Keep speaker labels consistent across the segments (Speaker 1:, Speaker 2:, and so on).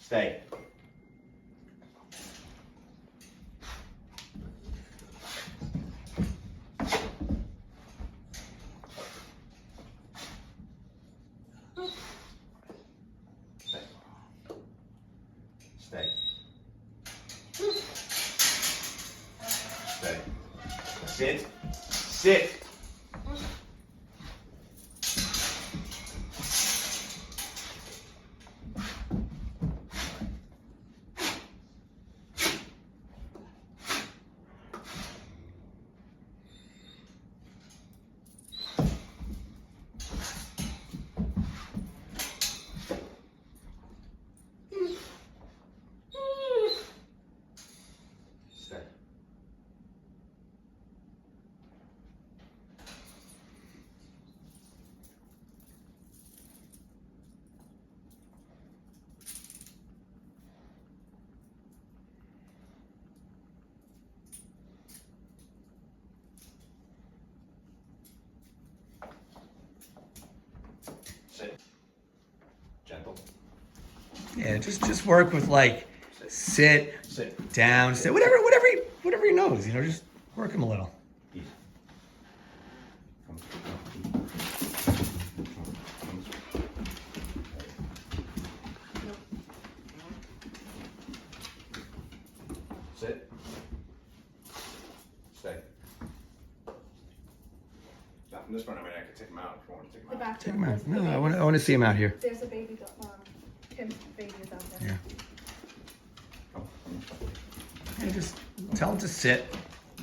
Speaker 1: Stay. Stay. Stay. Sit. Sit. Stay. Sit. Gentle.
Speaker 2: Yeah, just work with like sit,
Speaker 1: Sit.
Speaker 2: down, sit, whatever he knows. You know, just work him a little.
Speaker 1: Easy. Come. Sit. Stay. Not from this one. I mean, I could take him out if you want to take him
Speaker 3: The
Speaker 1: out.
Speaker 3: back
Speaker 2: Take
Speaker 3: door.
Speaker 2: him out.
Speaker 3: There's
Speaker 2: No,
Speaker 3: the
Speaker 2: I want to see him out here.
Speaker 3: There's a baby, Tim's baby is out there.
Speaker 2: Yeah.
Speaker 1: Come.
Speaker 2: And just tell him to sit,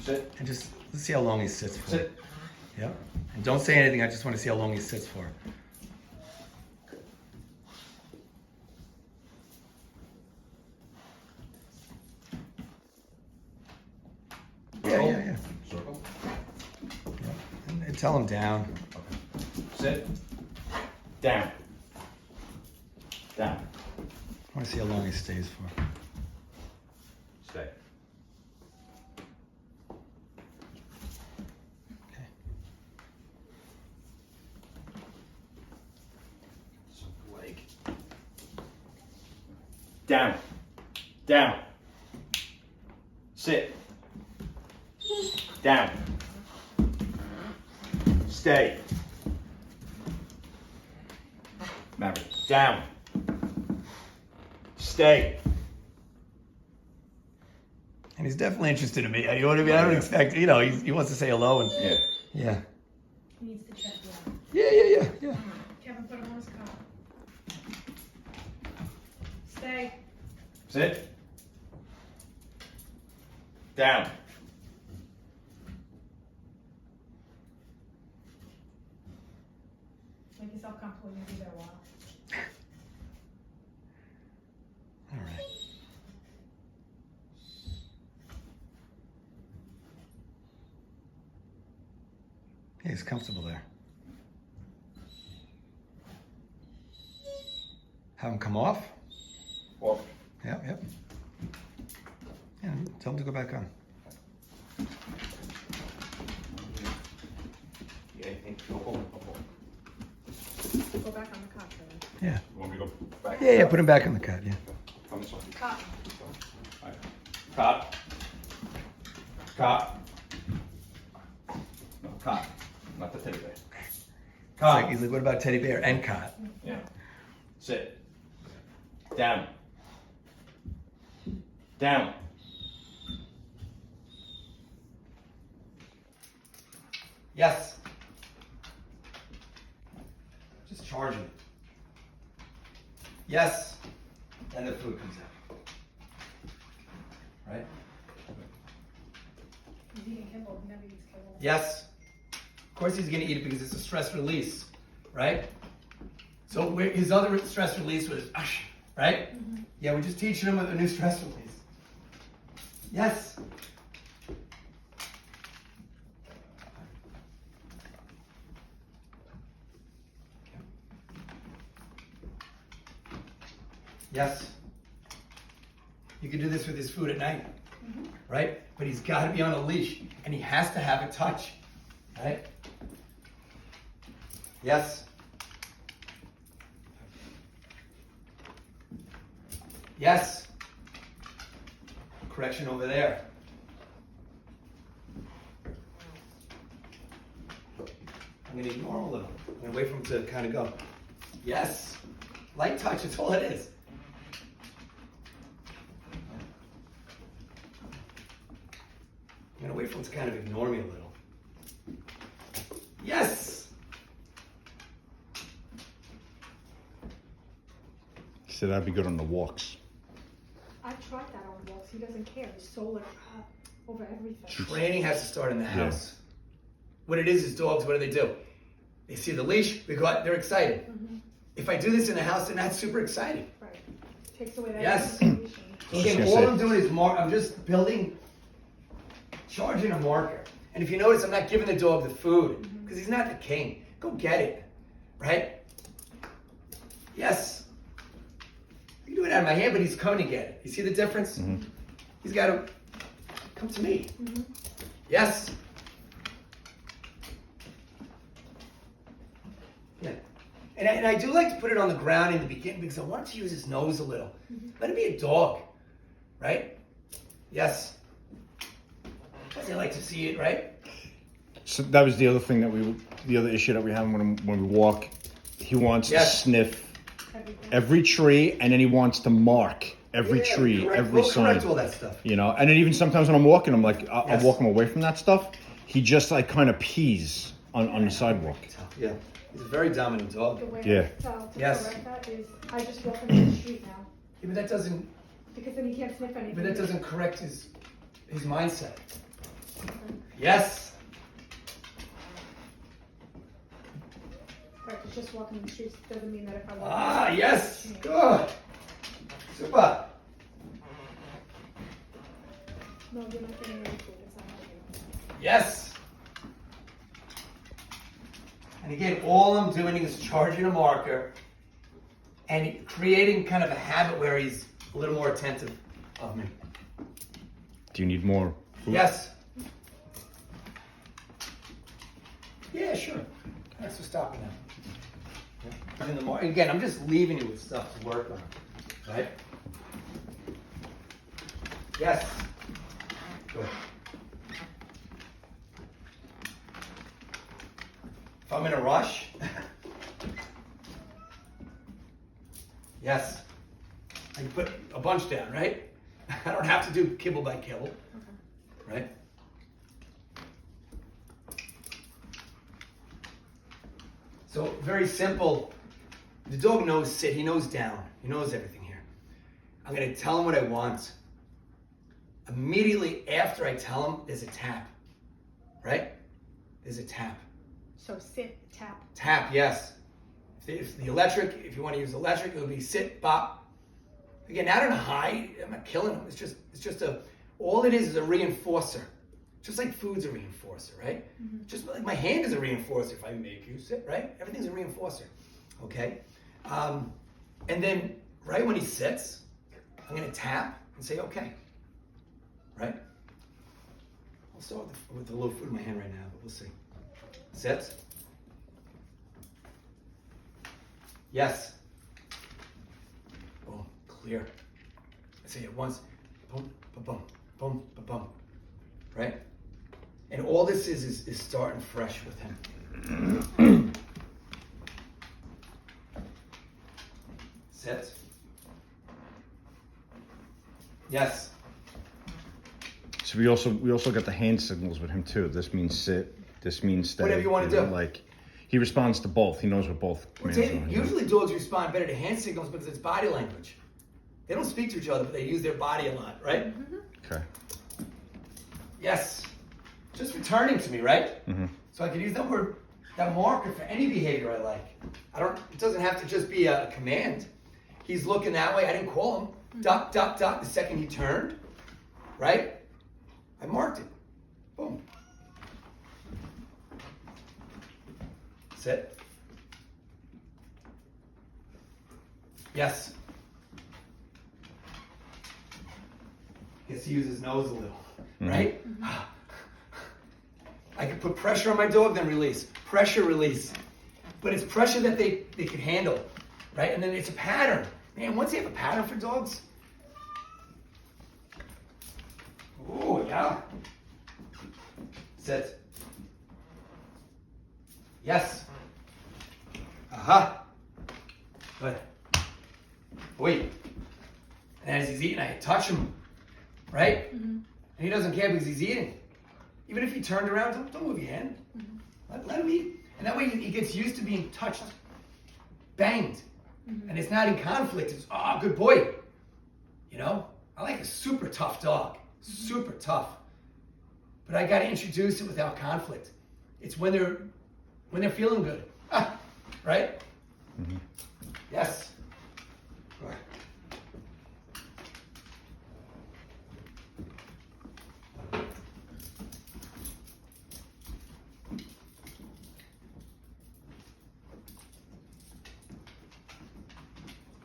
Speaker 1: Sit.
Speaker 2: and just let's see how long he sits for.
Speaker 1: Sit.
Speaker 2: Yeah. And don't say anything. I just want to see how long he sits for. Yeah.
Speaker 1: Circle.
Speaker 2: Yeah. And tell him down.
Speaker 1: Okay. Sit. Down. Down.
Speaker 2: I want to see how long he stays for.
Speaker 1: Stay.
Speaker 2: Okay.
Speaker 1: So leg. Down. Down. Sit. Down. Stay. Remember, down. Stay.
Speaker 2: And he's definitely interested in me. You know what I mean? I don't expect, you know, he wants to say hello and
Speaker 1: Yeah.
Speaker 2: yeah.
Speaker 3: He needs to check you out.
Speaker 2: Yeah.
Speaker 3: Kevin, put him on his cot. Stay.
Speaker 1: Sit. Down.
Speaker 3: Make yourself comfortable. You'll be there a while.
Speaker 2: All right. Yeah, he's comfortable there. Have him come off.
Speaker 1: Off.
Speaker 2: Yep. Yeah, tell him to go back on.
Speaker 1: Yeah, you think? Go home. Go home.
Speaker 3: Go back on the cot, Kevin.
Speaker 2: Yeah.
Speaker 1: You want me to go back?
Speaker 2: Yeah, put him back on the cot, yeah.
Speaker 1: Come this way.
Speaker 3: Cot.
Speaker 1: All right. Cot. Cot. No, cot. Not the teddy bear.
Speaker 2: It's
Speaker 1: Cot.
Speaker 2: like, he's like, what about teddy bear and cot?
Speaker 1: Yeah. Sit. Down. Down.
Speaker 2: Yes. Just charging it. Yes. And the food comes out. Right?
Speaker 3: He's eating kibble. He never eats kibble.
Speaker 2: Yes. Of course he's going to eat it because it's a stress release, right? So his other stress release was, right? Mm-hmm. Yeah, we're just teaching him a new stress release. Yes. Yes. You can do this with his food at night, right? But he's got to be on a leash, and he has to have a touch, right? Yes. Yes. Correction over there. I'm going to ignore him a little. I'm going to wait for him to kind of go. Yes. Light touch, that's all it is. I'm going to wait for him to kind of ignore me a little. Yes.
Speaker 4: He said I'd be good on the walks.
Speaker 3: I tried that on walks. He doesn't care. He's so like over everything.
Speaker 2: Training has to start in the house. What it is dogs, what do? They see the leash, we go out, they're excited.
Speaker 3: Mm-hmm.
Speaker 2: If I do this in the house, they're not super excited.
Speaker 3: Right. Takes away that
Speaker 2: Yes.
Speaker 3: motivation.
Speaker 2: So again,
Speaker 4: gonna
Speaker 2: all
Speaker 4: say-
Speaker 2: I'm doing is I'm just building, charging a marker. And if you notice, I'm not giving the dog the food because he's not the king. Go get it, right? Yes. You can do it out of my hand, but he's coming to get it. You see the difference?
Speaker 4: Mhm.
Speaker 2: He's got to come to me.
Speaker 3: Mm-hmm.
Speaker 2: Yes. Yeah. And I do like to put it on the ground in the beginning because I want him to use his nose a little. Let him be a dog, right? Yes. I like to see it, right?
Speaker 4: So that was the other thing the other issue that we have when we walk. He wants
Speaker 2: Yes.
Speaker 4: to sniff
Speaker 3: Everything.
Speaker 4: every tree, and then he wants to mark every
Speaker 2: Yeah,
Speaker 4: tree,
Speaker 2: correct.
Speaker 4: every
Speaker 2: We'll
Speaker 4: sign.
Speaker 2: correct all that stuff.
Speaker 4: You know, and then even sometimes when I'm walking, I'm like, I'll
Speaker 2: Yes.
Speaker 4: walk him away from that stuff. He just like kind of pees on the sidewalk.
Speaker 2: Yeah. He's a very dominant dog.
Speaker 3: The way
Speaker 4: Yeah.
Speaker 3: to
Speaker 2: Yes.
Speaker 3: correct that is I just walk him in the street now
Speaker 2: Yeah, but that doesn't.
Speaker 3: because then he can't sniff anything.
Speaker 2: But that doesn't correct his mindset. Yes.
Speaker 3: Right, 'cause just walking in the streets doesn't mean that if I walk.
Speaker 2: Ah, yes. Good. Super.
Speaker 3: No, you're not getting any food. It's not happening.
Speaker 2: Yes. And again, all I'm doing is charging a marker and creating kind of a habit where he's a little more attentive of me.
Speaker 4: Do you need more food?
Speaker 2: Yes. Yeah, sure. Thanks for stopping now. And again, I'm just leaving you with stuff to work on, right? Yes. Good. If I'm in a rush, yes, I can put a bunch down, right? I don't have to do kibble by kibble, right? So very simple. The dog knows sit, he knows down, he knows everything here. I'm gonna tell him what I want. Immediately after I tell him, there's a tap, right? There's a tap.
Speaker 3: So sit, tap.
Speaker 2: Tap, yes. If the electric, if you want to use electric, it would be sit, bop. Again, not in a high, I'm not killing him. It's just all it is a reinforcer. Just like food's a reinforcer, right?
Speaker 3: Mm-hmm.
Speaker 2: Just like my hand is a reinforcer if I make you sit, right? Everything's a reinforcer, okay? And then right when he sits, I'm gonna tap and say, okay, right? I'll start with the little food in my hand right now, but we'll see. Sits. Yes. Boom, clear. I say it once, boom, ba-bum, boom, ba-bum, right? And all this is starting fresh with him. Sit. Yes.
Speaker 4: So we also got the hand signals with him too. This means sit. This means stay.
Speaker 2: Whatever you wanna do.
Speaker 4: Like he responds to both. He knows what both commands are.
Speaker 2: Usually dogs respond better to hand signals because it's body language. They don't speak to each other, but they use their body a lot, right?
Speaker 4: Okay.
Speaker 2: Yes. Just returning to me, right?
Speaker 4: Mm-hmm.
Speaker 2: So I can use that word, that marker for any behavior I like. It doesn't have to just be a command. He's looking that way. I didn't call him. Duck, duck, duck. The second he turned, right? I marked it. Boom. Sit. Yes. Gets to use his nose a little, right? I can put pressure on my dog, then release. Pressure, release. But it's pressure that they can handle, right? And then it's a pattern. Man, once you have a pattern for dogs, Oh, yeah. Sit. Yes. Aha. Good. Wait. And as he's eating, I touch him. Right? And he doesn't care because he's eating. Even if he turned around, don't move your hand. Let him eat. And that way he gets used to being touched, banged. And it's not in conflict. It's, oh, good boy. You know? I like a super tough dog. Super tough. But I got to introduce it without conflict. It's when they're feeling good. Ah, right? Yes.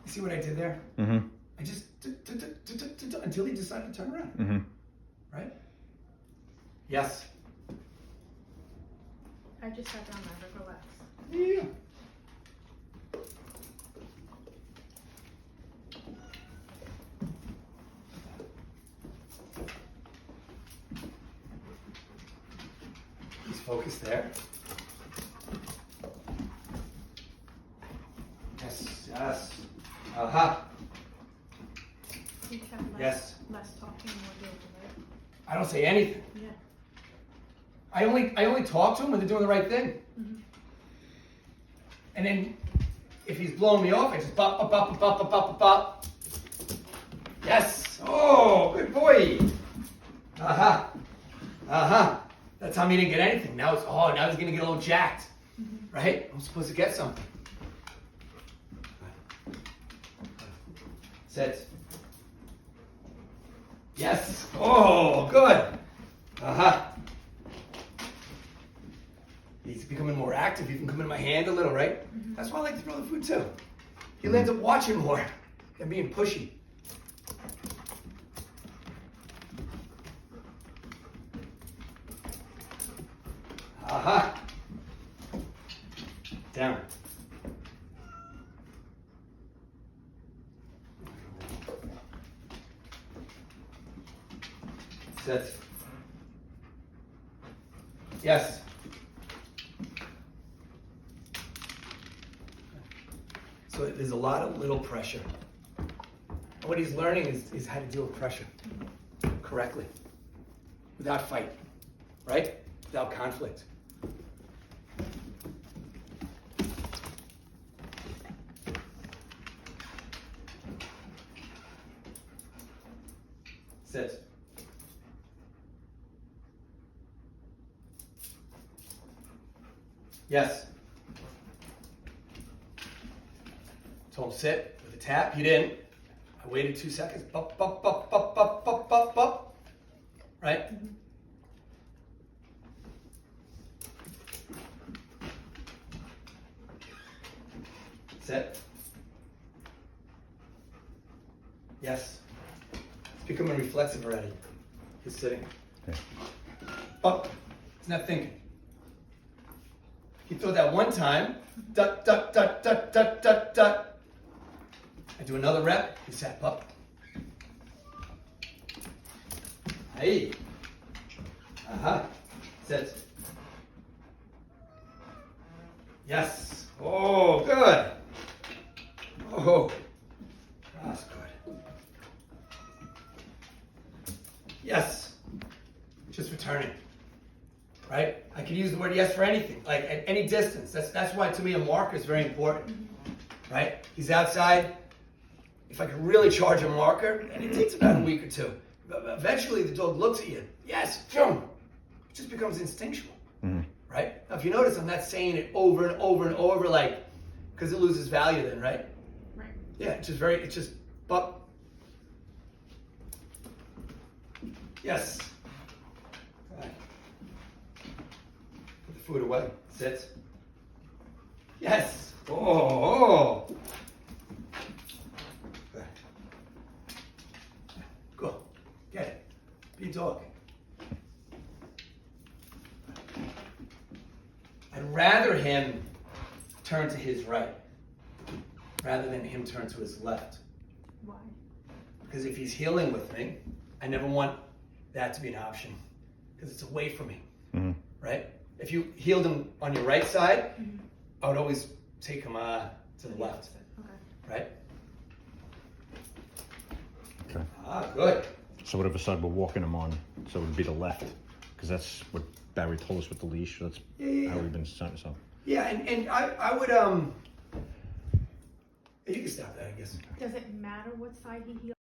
Speaker 2: See what I did there? I just until he decided to turn around. Right? Yes.
Speaker 3: I just sat down there to relax.
Speaker 2: Yeah. He's focused there. Yes, yes. Aha.
Speaker 3: You have
Speaker 2: Yes.
Speaker 3: less talking, more doing, right?
Speaker 2: I don't say anything.
Speaker 3: Yeah.
Speaker 2: I only talk to him when they're doing the right thing. And then if he's blowing me off, I just bop, bop, bop, bop, bop, bop, bop. Yes. Oh, good boy. Aha. Aha. That time he didn't get anything. Now now he's gonna get a little jacked. Right? I'm supposed to get something. Sit. Yes. Oh, good. Aha. He's becoming more active. He can come in my hand a little, right? That's why I like to throw the food too. He'll end up watching more and being pushy. Aha. Down. Sit. Yes. So there's a lot of little pressure. And what he's learning is how to deal with pressure correctly, without fight, right? Without conflict. Sit. Yes. Told him sit with a tap. He didn't. I waited 2 seconds. Bop, bop, bop, bop, bop, bop, bop, bop. Right? Sit. Yes. It's becoming reflexive already. He's sitting.
Speaker 4: Okay.
Speaker 2: Bop. He's not thinking. He thought that one time. Dut, dut, dut, dut, dut, dut, dut. I do another rep. He sat up. Hey. Aha. Sit. Yes. Oh, good. Oh. That's good. Yes. Just returning. Right? I could use the word yes for anything, like at any distance. That's why to me a marker is very important. Right? He's outside. If I could really charge a marker, and it takes about a week or two, eventually the dog looks at you. Yes, boom. It just becomes instinctual. Right? Now if you notice, I'm not saying it over and over and over, like, because it loses value then, right?
Speaker 3: Right.
Speaker 2: Yeah, it's just, bop. Yes. Right. Put the food away. Sit. Yes. Oh. Go. Get it. Be a dog. I'd rather him turn to his right rather than him turn to his left.
Speaker 3: Why?
Speaker 2: Because if he's healing with me, I never want that to be an option because it's away from him,
Speaker 4: Mhm.
Speaker 2: right? If you healed him on your right side, I would always take him to the left,
Speaker 3: Okay.
Speaker 2: right?
Speaker 4: Okay.
Speaker 2: Ah, good.
Speaker 4: So whatever side we're walking him on, so it would be the left, because that's what Barry told us with the leash. That's
Speaker 2: Yeah.
Speaker 4: how we've been sent. So
Speaker 2: Yeah, and I would you can stop that, I guess.
Speaker 3: Does it matter what side he heals?